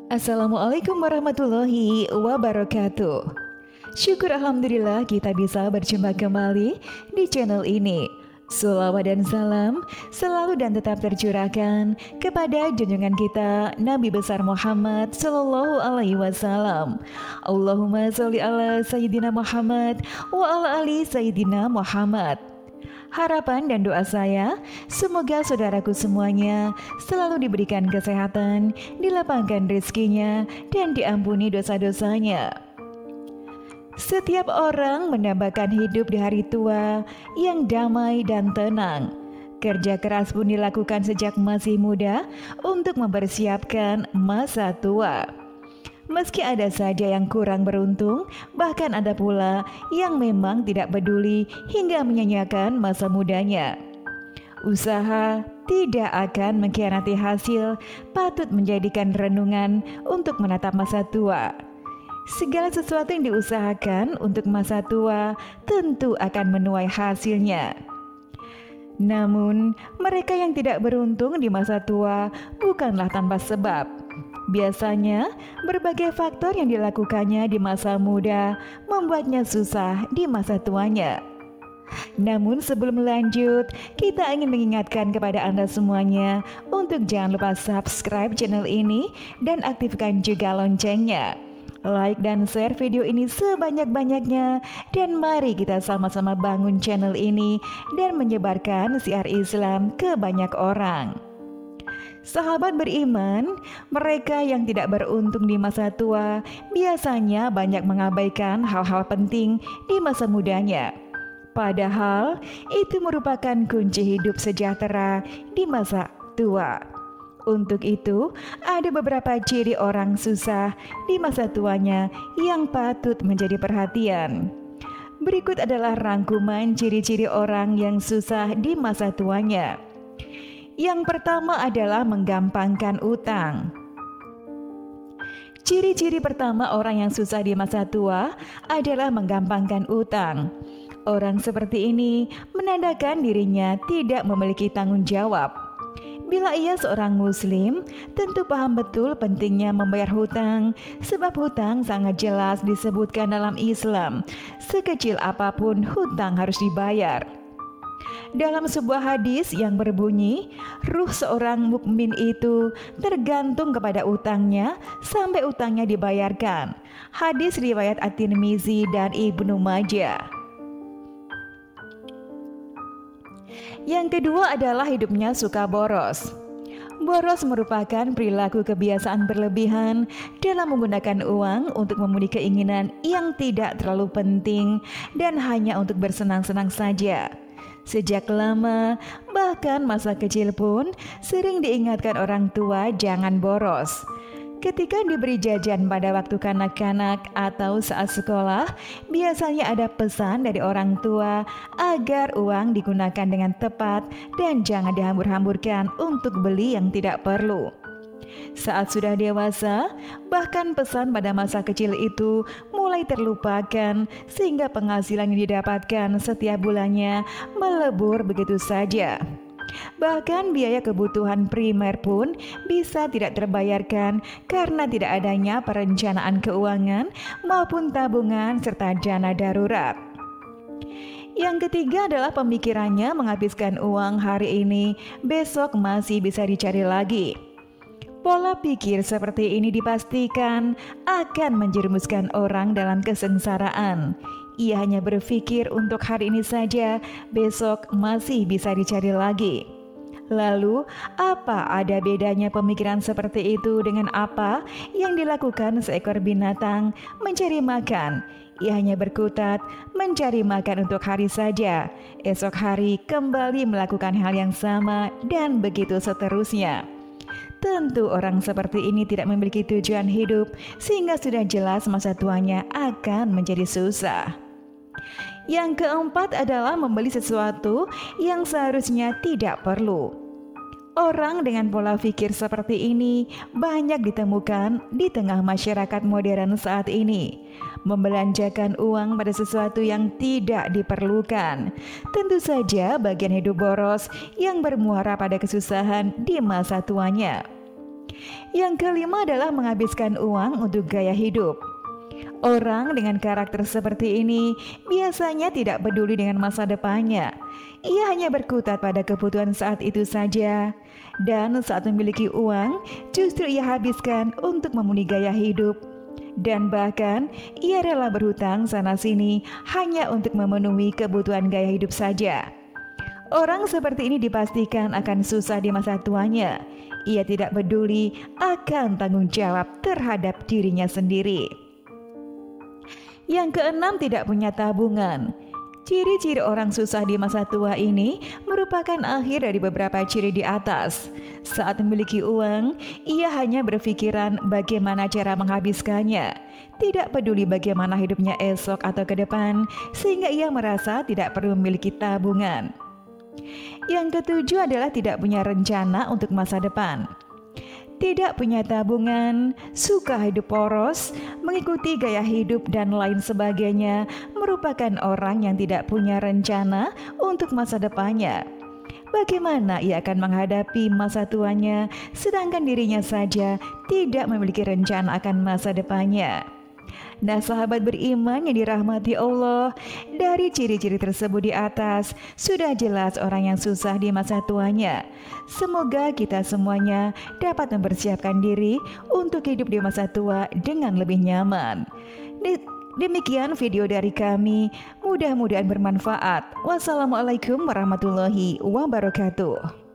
Assalamualaikum warahmatullahi wabarakatuh. Syukur alhamdulillah kita bisa berjumpa kembali di channel ini. Sholawat dan salam selalu dan tetap tercurahkan kepada junjungan kita Nabi besar Muhammad Sallallahu Alaihi Wasallam. Allahumma sholli ala Sayyidina Muhammad wa ala ali Sayyidina Muhammad. Harapan dan doa saya, semoga saudaraku semuanya selalu diberikan kesehatan, dilapangkan rezekinya, dan diampuni dosa-dosanya. Setiap orang mendambakan hidup di hari tua yang damai dan tenang. Kerja keras pun dilakukan sejak masih muda untuk mempersiapkan masa tua. Meski ada saja yang kurang beruntung, bahkan ada pula yang memang tidak peduli hingga menyanyiakan masa mudanya. Usaha tidak akan mengkhianati hasil, patut menjadikan renungan untuk menatap masa tua. Segala sesuatu yang diusahakan untuk masa tua tentu akan menuai hasilnya. Namun, mereka yang tidak beruntung di masa tua bukanlah tanpa sebab. Biasanya, berbagai faktor yang dilakukannya di masa muda membuatnya susah di masa tuanya. Namun sebelum lanjut, kita ingin mengingatkan kepada Anda semuanya untuk jangan lupa subscribe channel ini dan aktifkan juga loncengnya. Like dan share video ini sebanyak-banyaknya, dan mari kita sama-sama bangun channel ini dan menyebarkan syiar Islam ke banyak orang. Sahabat beriman, mereka yang tidak beruntung di masa tua biasanya banyak mengabaikan hal-hal penting di masa mudanya. Padahal itu merupakan kunci hidup sejahtera di masa tua. Untuk itu, ada beberapa ciri orang susah di masa tuanya yang patut menjadi perhatian. Berikut adalah rangkuman ciri-ciri orang yang susah di masa tuanya. Yang pertama adalah menggampangkan utang. Ciri-ciri pertama orang yang susah di masa tua adalah menggampangkan utang. Orang seperti ini menandakan dirinya tidak memiliki tanggung jawab. Bila ia seorang muslim, tentu paham betul pentingnya membayar hutang, sebab hutang sangat jelas disebutkan dalam Islam. Sekecil apapun hutang harus dibayar. Dalam sebuah hadis yang berbunyi, ruh seorang mukmin itu tergantung kepada utangnya sampai utangnya dibayarkan. Hadis riwayat At-Tirmizi dan Ibnu Majah. Yang kedua adalah hidupnya suka boros. Boros merupakan perilaku kebiasaan berlebihan dalam menggunakan uang untuk memenuhi keinginan yang tidak terlalu penting dan hanya untuk bersenang-senang saja. Sejak lama, bahkan masa kecil pun sering diingatkan orang tua jangan boros. Ketika diberi jajan pada waktu kanak-kanak atau saat sekolah, biasanya ada pesan dari orang tua agar uang digunakan dengan tepat dan jangan dihambur-hamburkan untuk beli yang tidak perlu. Saat sudah dewasa, bahkan pesan pada masa kecil itu mulai terlupakan sehingga penghasilan yang didapatkan setiap bulannya melebur begitu saja. Bahkan biaya kebutuhan primer pun bisa tidak terbayarkan karena tidak adanya perencanaan keuangan maupun tabungan serta dana darurat. Yang ketiga adalah pemikirannya menghabiskan uang hari ini, besok masih bisa dicari lagi. Pola pikir seperti ini dipastikan akan menjerumuskan orang dalam kesengsaraan. Ia hanya berpikir untuk hari ini saja, besok masih bisa dicari lagi. Lalu, apa ada bedanya pemikiran seperti itu dengan apa yang dilakukan seekor binatang mencari makan? Ia hanya berkutat mencari makan untuk hari saja. Esok hari kembali melakukan hal yang sama dan begitu seterusnya. Tentu orang seperti ini tidak memiliki tujuan hidup sehingga sudah jelas masa tuanya akan menjadi susah. Yang keempat adalah membeli sesuatu yang seharusnya tidak perlu. Orang dengan pola pikir seperti ini banyak ditemukan di tengah masyarakat modern saat ini. Membelanjakan uang pada sesuatu yang tidak diperlukan. Tentu saja bagian hidup boros yang bermuara pada kesusahan di masa tuanya. Yang kelima adalah menghabiskan uang untuk gaya hidup. Orang dengan karakter seperti ini biasanya tidak peduli dengan masa depannya. Ia hanya berkutat pada kebutuhan saat itu saja. Dan saat memiliki uang, justru ia habiskan untuk memenuhi gaya hidup. Dan bahkan ia rela berhutang sana-sini hanya untuk memenuhi kebutuhan gaya hidup saja. Orang seperti ini dipastikan akan susah di masa tuanya. Ia tidak peduli akan tanggung jawab terhadap dirinya sendiri. Yang keenam, tidak punya tabungan. Ciri-ciri orang susah di masa tua ini merupakan akhir dari beberapa ciri di atas. Saat memiliki uang, ia hanya berpikiran bagaimana cara menghabiskannya. Tidak peduli bagaimana hidupnya esok atau ke depan, sehingga ia merasa tidak perlu memiliki tabungan. Yang ketujuh adalah tidak punya rencana untuk masa depan. Tidak punya tabungan, suka hidup poros, mengikuti gaya hidup dan lain sebagainya, merupakan orang yang tidak punya rencana untuk masa depannya. Bagaimana ia akan menghadapi masa tuanya, sedangkan dirinya saja tidak memiliki rencana akan masa depannya? Nah, sahabat beriman yang dirahmati Allah, dari ciri-ciri tersebut di atas sudah jelas orang yang susah di masa tuanya. Semoga kita semuanya dapat mempersiapkan diri untuk hidup di masa tua dengan lebih nyaman. Demikian video dari kami, mudah-mudahan bermanfaat. Wassalamualaikum warahmatullahi wabarakatuh.